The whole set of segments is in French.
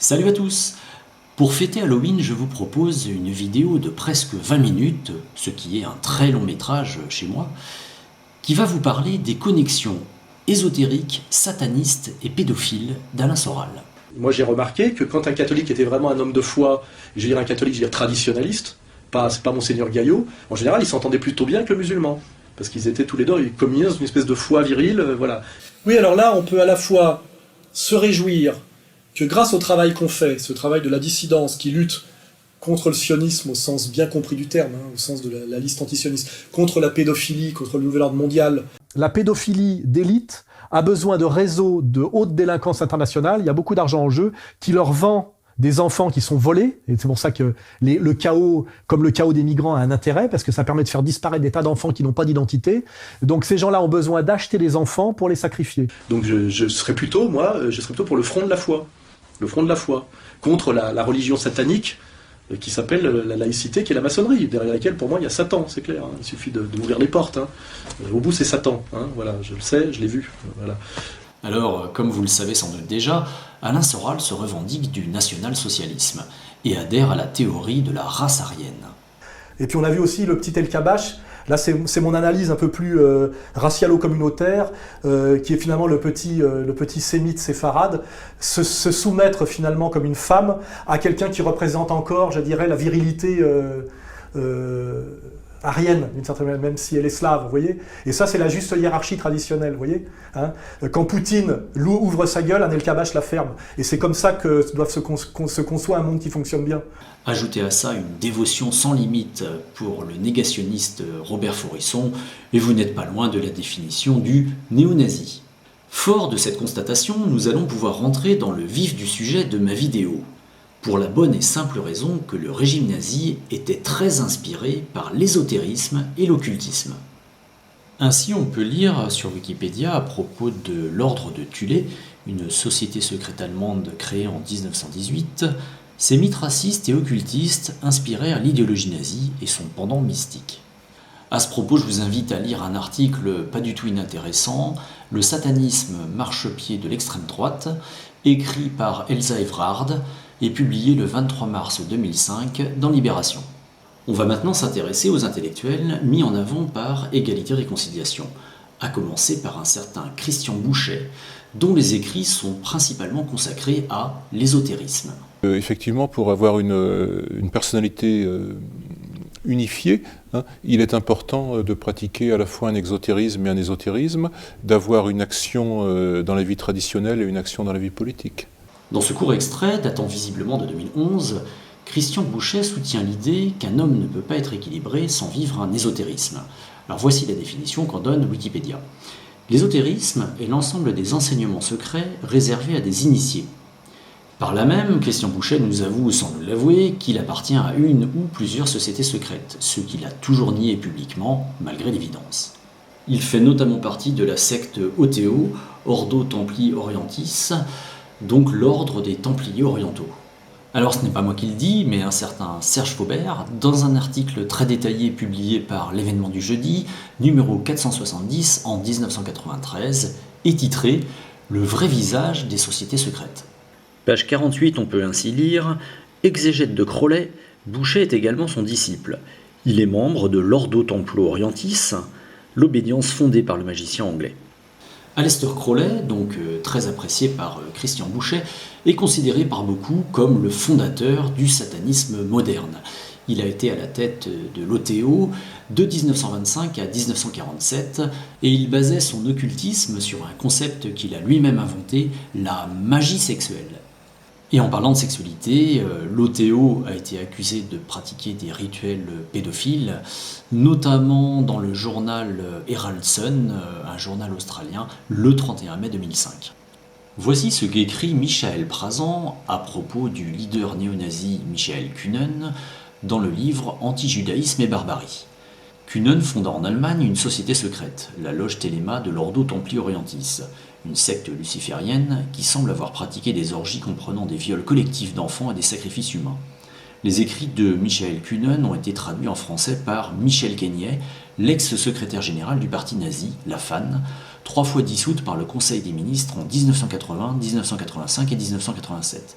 Salut à tous! Pour fêter Halloween, je vous propose une vidéo de presque 20 minutes, ce qui est un très long métrage chez moi, qui va vous parler des connexions ésotériques, satanistes et pédophiles d'Alain Soral. Moi j'ai remarqué que quand un catholique était vraiment un homme de foi, je veux dire un catholique, je veux dire traditionnaliste, c'est pas Monseigneur Gaillot, en général il s'entendait plutôt bien avec le musulman. Parce qu'ils étaient tous les deux commis dans une espèce de foi virile, voilà. Oui, alors là on peut à la fois se réjouir que grâce au travail qu'on fait, ce travail de la dissidence qui lutte contre le sionisme au sens bien compris du terme, au sens de la liste antisioniste, contre la pédophilie, contre le nouvel ordre mondial. La pédophilie d'élite a besoin de réseaux de haute délinquance internationale, il y a beaucoup d'argent en jeu, qui leur vend des enfants qui sont volés, et c'est pour ça que le chaos, comme le chaos des migrants, a un intérêt, parce que ça permet de faire disparaître des tas d'enfants qui n'ont pas d'identité. Donc ces gens-là ont besoin d'acheter des enfants pour les sacrifier. Donc je serais plutôt pour le front de la foi. Le front de la foi, contre la religion satanique qui s'appelle la laïcité, qui est la maçonnerie, derrière laquelle pour moi il y a Satan, c'est clair, il suffit d'ouvrir les portes. Au bout c'est Satan, voilà, je le sais, je l'ai vu. Voilà. Alors, comme vous le savez sans doute déjà, Alain Soral se revendique du national-socialisme et adhère à la théorie de la race aryenne. Et puis on a vu aussi le petit El Kabbach. Là, c'est mon analyse un peu plus racialo-communautaire, qui est finalement le petit sémite séfarade, se soumettre finalement comme une femme à quelqu'un qui représente encore, je dirais, la virilité aryenne, d'une certaine manière, même si elle est slave, vous voyez. Et ça, c'est la juste hiérarchie traditionnelle, vous voyez. Quand Poutine ouvre sa gueule, un El Kabbach la ferme. Et c'est comme ça que se conçoit un monde qui fonctionne bien. Ajoutez à ça une dévotion sans limite pour le négationniste Robert Faurisson, et vous n'êtes pas loin de la définition du néo-nazi. Fort de cette constatation, nous allons pouvoir rentrer dans le vif du sujet de ma vidéo, pour la bonne et simple raison que le régime nazi était très inspiré par l'ésotérisme et l'occultisme. Ainsi, on peut lire sur Wikipédia à propos de l'Ordre de Thulé, une société secrète allemande créée en 1918, ces mythes racistes et occultistes inspirèrent l'idéologie nazie et son pendant mystique. À ce propos, je vous invite à lire un article pas du tout inintéressant, Le satanisme marchepied de l'extrême droite, écrit par Elsa Evrard et publié le 23 mars 2005 dans Libération. On va maintenant s'intéresser aux intellectuels mis en avant par Égalité Réconciliation, à commencer par un certain Christian Bouchet, dont les écrits sont principalement consacrés à l'ésotérisme. Effectivement, pour avoir une personnalité unifiée, il est important de pratiquer à la fois un exotérisme et un ésotérisme, d'avoir une action dans la vie traditionnelle et une action dans la vie politique. Dans ce court extrait, datant visiblement de 2011, Christian Bouchet soutient l'idée qu'un homme ne peut pas être équilibré sans vivre un ésotérisme. Alors voici la définition qu'en donne Wikipédia. L'ésotérisme est l'ensemble des enseignements secrets réservés à des initiés. Par là même, Christian Bouchet nous avoue, sans nous l'avouer, qu'il appartient à une ou plusieurs sociétés secrètes, ce qu'il a toujours nié publiquement, malgré l'évidence. Il fait notamment partie de la secte OTO, Ordo Templi Orientis, donc l'ordre des Templiers orientaux. Alors ce n'est pas moi qui le dis, mais un certain Serge Faubert, dans un article très détaillé publié par l'Événement du jeudi, numéro 470 en 1993, est titré « Le vrai visage des sociétés secrètes ». Page 48, on peut ainsi lire « Exégète de Crowley, Bouchet est également son disciple. Il est membre de l'Ordo Templo Orientis, l'obédience fondée par le magicien anglais. » Aleister Crowley, donc très apprécié par Christian Bouchet, est considéré par beaucoup comme le fondateur du satanisme moderne. Il a été à la tête de l'OTO de 1925 à 1947 et il basait son occultisme sur un concept qu'il a lui-même inventé, la magie sexuelle. Et en parlant de sexualité, l'OTO a été accusé de pratiquer des rituels pédophiles, notamment dans le journal Herald Sun, un journal australien, le 31 mai 2005. Voici ce qu'écrit Michael Prazan à propos du leader néo-nazi Michael Kühnen dans le livre Anti-judaïsme et barbarie. Kühnen fonda en Allemagne une société secrète, la loge Telema de l'Ordo Templi Orientis, une secte luciférienne qui semble avoir pratiqué des orgies comprenant des viols collectifs d'enfants et des sacrifices humains. Les écrits de Michael Kühnen ont été traduits en français par Michel Queignet, l'ex-secrétaire général du parti nazi, la FAN, 3 fois dissoute par le Conseil des ministres en 1980, 1985 et 1987.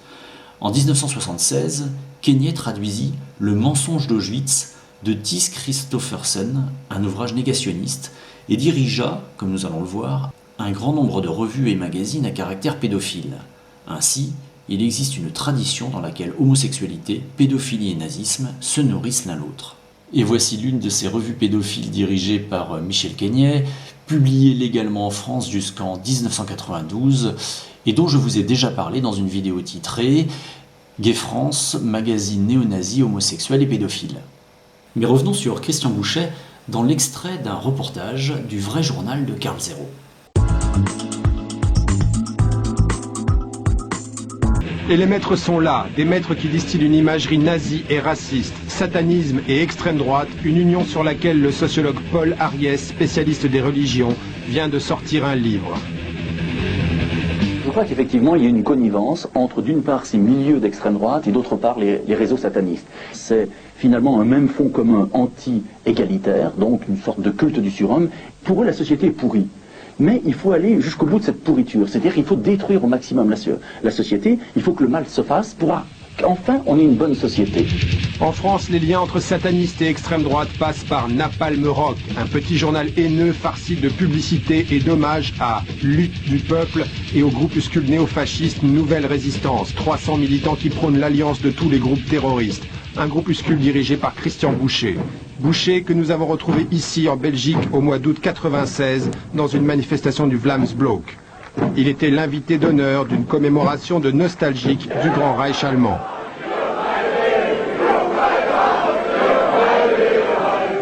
En 1976, Queignet traduisit Le mensonge d'Auschwitz de Tis Christophersen, un ouvrage négationniste, et dirigea, comme nous allons le voir, un grand nombre de revues et magazines à caractère pédophile. Ainsi, il existe une tradition dans laquelle homosexualité, pédophilie et nazisme se nourrissent l'un l'autre. Et voici l'une de ces revues pédophiles dirigées par Michel Queignet, publiée légalement en France jusqu'en 1992, et dont je vous ai déjà parlé dans une vidéo titrée « Gay France, magazine néo-nazi, homosexuel et pédophile ». Mais revenons sur Christian Bouchet dans l'extrait d'un reportage du vrai journal de Karl Zéro. Et les maîtres sont là, des maîtres qui distillent une imagerie nazie et raciste, satanisme et extrême droite, une union sur laquelle le sociologue Paul Ariès, spécialiste des religions, vient de sortir un livre. Je crois qu'effectivement, il y a une connivence entre, d'une part, ces milieux d'extrême droite et d'autre part, les réseaux satanistes. C'est finalement un même fond commun anti-égalitaire, donc une sorte de culte du surhomme. Pour eux, la société est pourrie. Mais il faut aller jusqu'au bout de cette pourriture. C'est-à-dire qu'il faut détruire au maximum la société. Il faut que le mal se fasse pour qu'enfin on ait une bonne société. En France, les liens entre satanistes et extrême droite passent par Napalm Rock, un petit journal haineux farci de publicité et d'hommage à Lutte du peuple et au groupuscule néofasciste Nouvelle Résistance, 300 militants qui prônent l'alliance de tous les groupes terroristes. Un groupuscule dirigé par Christian Bouchet. Bouchet que nous avons retrouvé ici en Belgique au mois d'août 1996 dans une manifestation du Vlaams-Blok. Il était l'invité d'honneur d'une commémoration de nostalgique du Grand Reich allemand.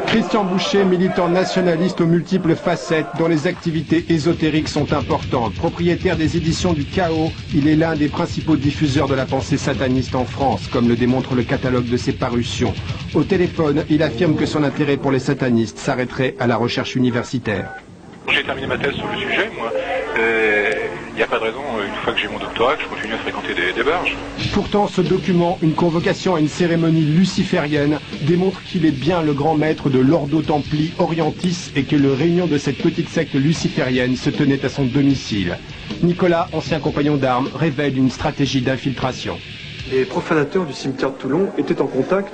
Christian Bouchet, militant nationaliste aux multiples facettes, dont les activités ésotériques sont importantes. Propriétaire des éditions du Chaos, il est l'un des principaux diffuseurs de la pensée sataniste en France, comme le démontre le catalogue de ses parutions. Au téléphone, il affirme que son intérêt pour les satanistes s'arrêterait à la recherche universitaire. J'ai terminé ma thèse sur le sujet, moi. Il n'y a pas de raison, une fois que j'ai mon doctorat, que je continue à fréquenter des barges. Pourtant, ce document, une convocation à une cérémonie luciférienne, démontre qu'il est bien le grand maître de l'Ordo Templi Orientis et que le réunion de cette petite secte luciférienne se tenait à son domicile. Nicolas, ancien compagnon d'armes, révèle une stratégie d'infiltration. Les profanateurs du cimetière de Toulon étaient en contact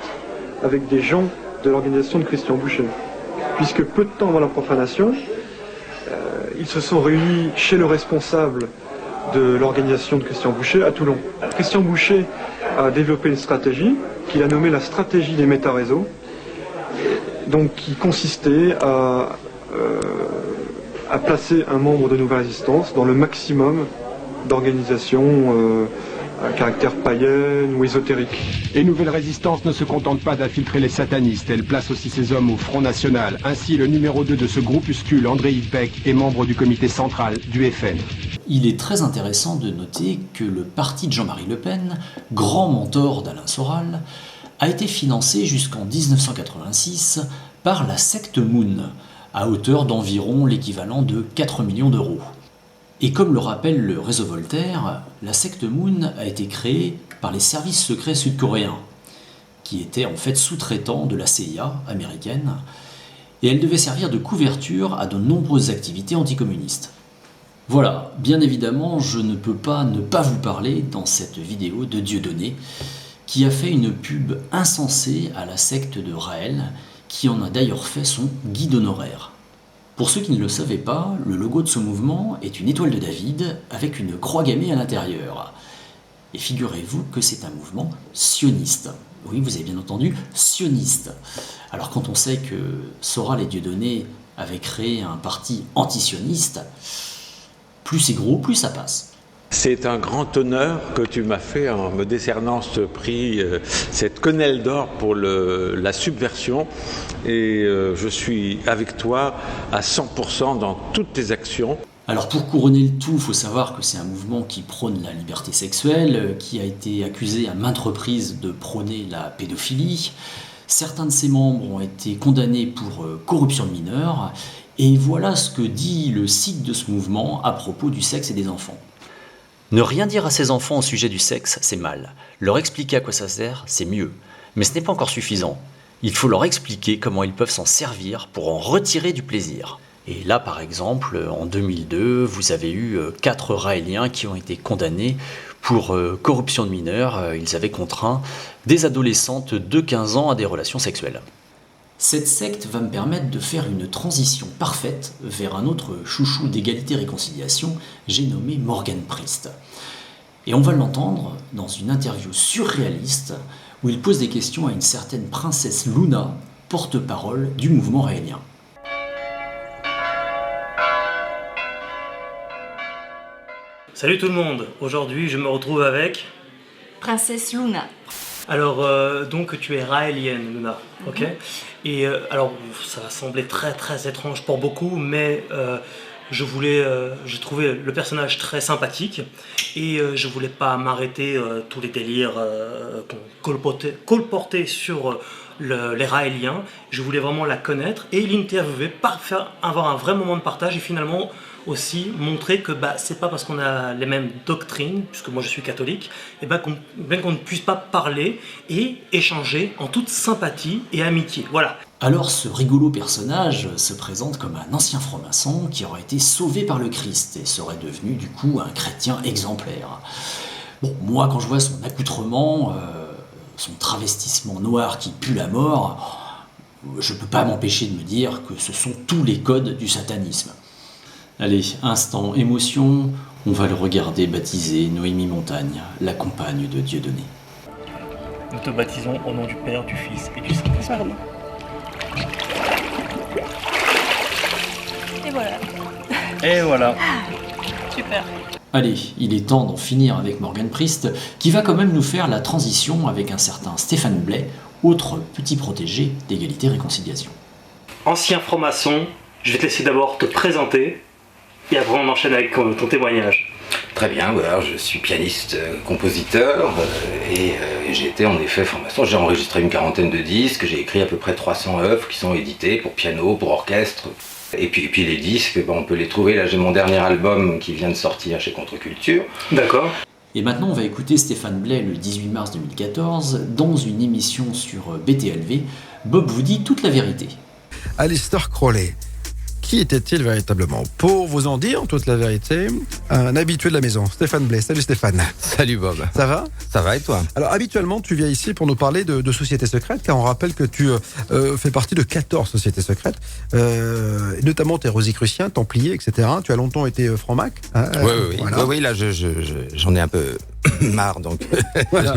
avec des gens de l'organisation de Christian Bouchet. Puisque peu de temps avant la profanation, ils se sont réunis chez le responsable de l'organisation de Christian Bouchet à Toulon. Christian Bouchet a développé une stratégie qu'il a nommée la stratégie des méta-réseaux, donc qui consistait à placer un membre de Nouvelle Résistance dans le maximum d'organisations à caractère païenne ou ésotérique. Et Nouvelle Résistance ne se contente pas d'infiltrer les satanistes, elle place aussi ses hommes au Front National. Ainsi, le numéro 2 de ce groupuscule, André-Yves Beck, est membre du comité central du FN. Il est très intéressant de noter que le parti de Jean-Marie Le Pen, grand mentor d'Alain Soral, a été financé jusqu'en 1986 par la secte Moon, à hauteur d'environ l'équivalent de 4 millions d'euros. Et comme le rappelle le réseau Voltaire, la secte Moon a été créée par les services secrets sud-coréens, qui étaient en fait sous-traitants de la CIA américaine, et elle devait servir de couverture à de nombreuses activités anticommunistes. Voilà, bien évidemment, je ne peux pas ne pas vous parler dans cette vidéo de Dieudonné, qui a fait une pub insensée à la secte de Raël, qui en a d'ailleurs fait son guide honoraire. Pour ceux qui ne le savaient pas, le logo de ce mouvement est une étoile de David avec une croix gammée à l'intérieur. Et figurez-vous que c'est un mouvement sioniste. Oui, vous avez bien entendu, sioniste. Alors quand on sait que Soral et Dieudonné avaient créé un parti anti-sioniste, plus c'est gros, plus ça passe. C'est un grand honneur que tu m'as fait en me décernant ce prix, cette quenelle d'or pour la subversion. Et je suis avec toi à 100% dans toutes tes actions. Alors pour couronner le tout, il faut savoir que c'est un mouvement qui prône la liberté sexuelle, qui a été accusé à maintes reprises de prôner la pédophilie. Certains de ses membres ont été condamnés pour corruption de mineurs. Et voilà ce que dit le site de ce mouvement à propos du sexe et des enfants. Ne rien dire à ses enfants au sujet du sexe, c'est mal. Leur expliquer à quoi ça sert, c'est mieux. Mais ce n'est pas encore suffisant. Il faut leur expliquer comment ils peuvent s'en servir pour en retirer du plaisir. Et là, par exemple, en 2002, vous avez eu 4 Raéliens qui ont été condamnés Pour corruption de mineurs, ils avaient contraint des adolescentes de 15 ans à des relations sexuelles. Cette secte va me permettre de faire une transition parfaite vers un autre chouchou d'égalité-réconciliation, j'ai nommé Morgan Priest. Et on va l'entendre dans une interview surréaliste où il pose des questions à une certaine princesse Luna, porte-parole du mouvement raélien. Salut tout le monde, aujourd'hui je me retrouve avec... Princesse Luna. Alors, donc tu es raélienne, Luna, ok? Et alors, ça va sembler très très étrange pour beaucoup, mais j'ai trouvé le personnage très sympathique et je voulais pas m'arrêter tous les délires qu'on colportait sur les raéliens. Je voulais vraiment la connaître et l'interviewer, avoir un vrai moment de partage et finalement aussi montrer que c'est pas parce qu'on a les mêmes doctrines, puisque moi je suis catholique, et qu'on ne puisse pas parler et échanger en toute sympathie et amitié. Voilà. Alors ce rigolo personnage se présente comme un ancien franc-maçon qui aurait été sauvé par le Christ et serait devenu du coup un chrétien exemplaire. Bon, moi quand je vois son accoutrement, son travestissement noir qui pue la mort, je peux pas m'empêcher de me dire que ce sont tous les codes du satanisme. Allez, instant émotion, on va le regarder baptiser Noémie Montagne, la compagne de Dieudonné. Nous te baptisons au nom du Père, du Fils et du Saint-Esprit. Et voilà. Et voilà. Super. Allez, il est temps d'en finir avec Morgan Priest, qui va quand même nous faire la transition avec un certain Stéphane Blais, autre petit protégé d'égalité-réconciliation. Ancien franc-maçon, je vais te laisser d'abord te présenter. Et après on enchaîne avec ton témoignage. Très bien, alors je suis pianiste, compositeur et j'ai été en effet franc-maçon. J'ai enregistré une quarantaine de disques, j'ai écrit à peu près 300 œuvres qui sont éditées pour piano, pour orchestre. Et puis les disques, on peut les trouver. Là j'ai mon dernier album qui vient de sortir chez Contre-Culture. D'accord. Et maintenant on va écouter Stéphane Blais le 18 mars 2014 dans une émission sur BTLV. Bob vous dit toute la vérité. Aleister Crowley. Qui était-il véritablement? Pour vous en dire toute la vérité, un habitué de la maison, Stéphane Blais. Salut Stéphane. Salut Bob. Ça va? Ça va et toi? Alors habituellement, tu viens ici pour nous parler de sociétés secrètes, car on rappelle que tu fais partie de 14 sociétés secrètes, notamment tes Rosicruciens, Templiers, etc. Tu as longtemps été franc-mac. Oui. Voilà. Oui, là j'en ai un peu marre, donc. Voilà.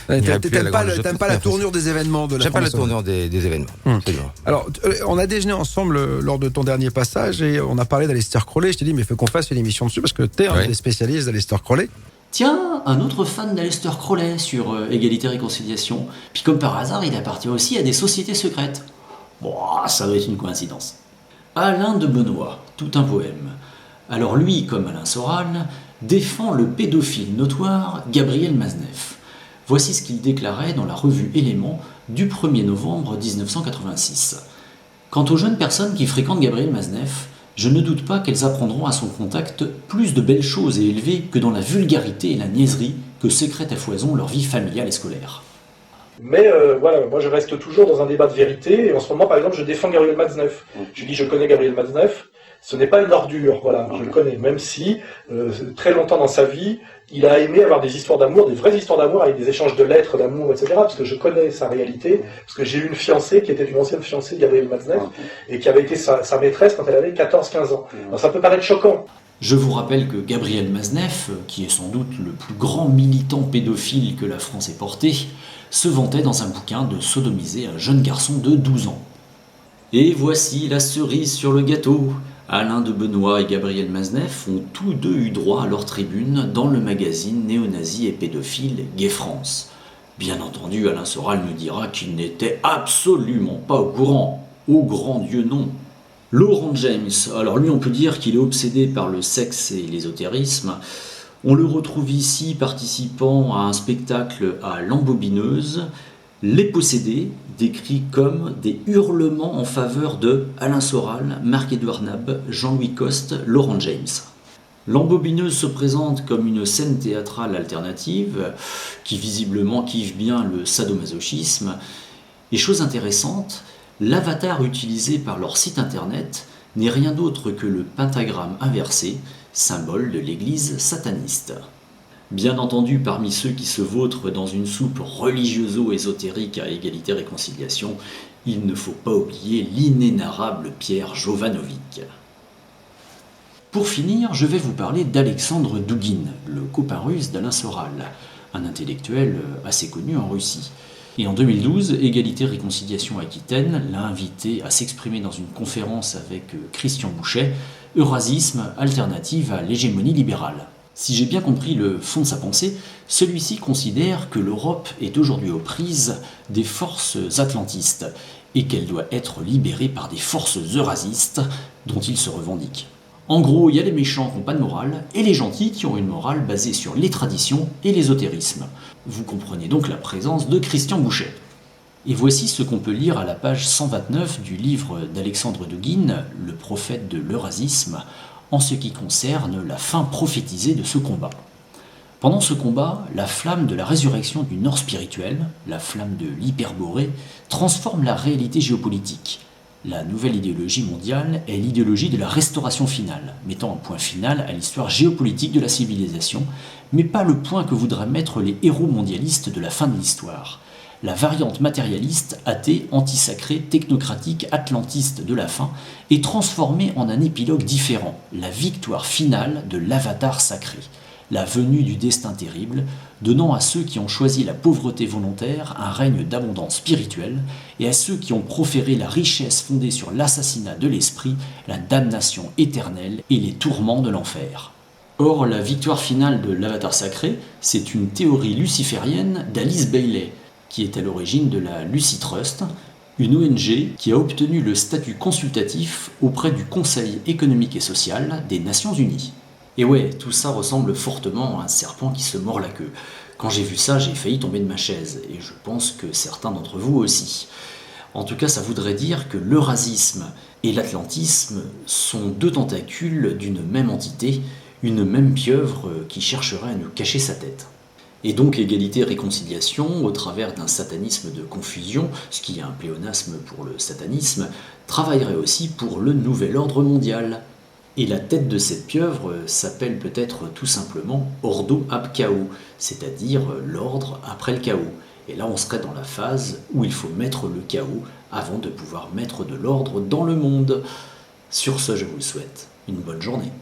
T'aimes pas la tournure des événements de la J'aime pas la tournure des événements. Alors, on a déjeuné ensemble lors de ton dernier passage et on a parlé d'Aleister Crowley. Je t'ai dit, mais il faut qu'on fasse une émission dessus parce que t'es un des spécialistes d'Aleister Crowley. Tiens, un autre fan d'Aleister Crowley sur Égalité-Réconciliation. Puis comme par hasard, il appartient aussi à des sociétés secrètes. Bon, ça doit être une coïncidence. Alain de Benoît, tout un poème. Alors lui, comme Alain Soral, défend le pédophile notoire Gabriel Maznef. Voici ce qu'il déclarait dans la revue Éléments du 1er novembre 1986. Quant aux jeunes personnes qui fréquentent Gabriel Maznef, je ne doute pas qu'elles apprendront à son contact plus de belles choses et élevées que dans la vulgarité et la niaiserie que sécrètent à foison leur vie familiale et scolaire. Mais voilà, moi je reste toujours dans un débat de vérité, et en ce moment par exemple je défends Gabriel Maznef. Je dis je connais Gabriel Maznef, ce n'est pas une ordure, voilà, je le connais, même si très longtemps dans sa vie, il a aimé avoir des histoires d'amour, des vraies histoires d'amour avec des échanges de lettres d'amour, etc. Parce que je connais sa réalité, parce que j'ai eu une fiancée qui était une ancienne fiancée de Gabriel Maznef, et qui avait été sa maîtresse quand elle avait 14-15 ans. Alors ça peut paraître choquant. Je vous rappelle que Gabriel Maznef, qui est sans doute le plus grand militant pédophile que la France ait porté, se vantait dans un bouquin de sodomiser un jeune garçon de 12 ans. Et voici la cerise sur le gâteau. Alain de Benoît et Gabriel Maznef ont tous deux eu droit à leur tribune dans le magazine néo-nazi et pédophile Gay France. Bien entendu, Alain Soral nous dira qu'il n'était absolument pas au courant. Au grand Dieu, non. Laurent James, alors lui on peut dire qu'il est obsédé par le sexe et l'ésotérisme. On le retrouve ici participant à un spectacle à l'embobineuse, Les Possédés, décrits comme des hurlements en faveur de Alain Soral, Marc-Édouard Nab, Jean-Louis Coste, Laurent James. L'embobineuse se présente comme une scène théâtrale alternative qui visiblement kiffe bien le sadomasochisme. Et chose intéressante, l'avatar utilisé par leur site internet n'est rien d'autre que le pentagramme inversé, symbole de l'église sataniste. Bien entendu, parmi ceux qui se vautrent dans une soupe religioso-ésotérique à égalité-réconciliation, il ne faut pas oublier l'inénarrable Pierre Jovanovic. Pour finir, je vais vous parler d'Alexandre Douguine, le copain russe d'Alain Soral, un intellectuel assez connu en Russie. Et en 2012, Égalité-Réconciliation Aquitaine l'a invité à s'exprimer dans une conférence avec Christian Bouchet, Eurasisme, alternative à l'hégémonie libérale. Si j'ai bien compris le fond de sa pensée, celui-ci considère que l'Europe est aujourd'hui aux prises des forces atlantistes et qu'elle doit être libérée par des forces eurasistes dont il se revendique. En gros, il y a les méchants qui n'ont pas de morale et les gentils qui ont une morale basée sur les traditions et l'ésotérisme. Vous comprenez donc la présence de Christian Bouchet. Et voici ce qu'on peut lire à la page 129 du livre d'Alexandre Douguine, Le prophète de l'eurasisme, en ce qui concerne la fin prophétisée de ce combat. Pendant ce combat, la flamme de la résurrection du Nord spirituel, la flamme de l'hyperborée, transforme la réalité géopolitique. La nouvelle idéologie mondiale est l'idéologie de la restauration finale, mettant un point final à l'histoire géopolitique de la civilisation, mais pas le point que voudraient mettre les héros mondialistes de la fin de l'histoire. La variante matérialiste, athée, antisacrée, technocratique, atlantiste de la fin est transformée en un épilogue différent, la victoire finale de l'avatar sacré, la venue du destin terrible, donnant à ceux qui ont choisi la pauvreté volontaire un règne d'abondance spirituelle, et à ceux qui ont proféré la richesse fondée sur l'assassinat de l'esprit, la damnation éternelle et les tourments de l'enfer. Or, la victoire finale de l'avatar sacré, c'est une théorie luciférienne d'Alice Bailey, qui est à l'origine de la Lucy Trust, une ONG qui a obtenu le statut consultatif auprès du Conseil économique et social des Nations Unies. Et ouais, tout ça ressemble fortement à un serpent qui se mord la queue. Quand j'ai vu ça, j'ai failli tomber de ma chaise, et je pense que certains d'entre vous aussi. En tout cas, ça voudrait dire que l'eurasisme et l'atlantisme sont deux tentacules d'une même entité, une même pieuvre qui chercherait à nous cacher sa tête. Et donc égalité-réconciliation, au travers d'un satanisme de confusion, ce qui est un pléonasme pour le satanisme, travaillerait aussi pour le nouvel ordre mondial. Et la tête de cette pieuvre s'appelle peut-être tout simplement Ordo ab Chaos, c'est-à-dire l'ordre après le chaos. Et là on serait dans la phase où il faut mettre le chaos avant de pouvoir mettre de l'ordre dans le monde. Sur ce, je vous le souhaite. Une bonne journée.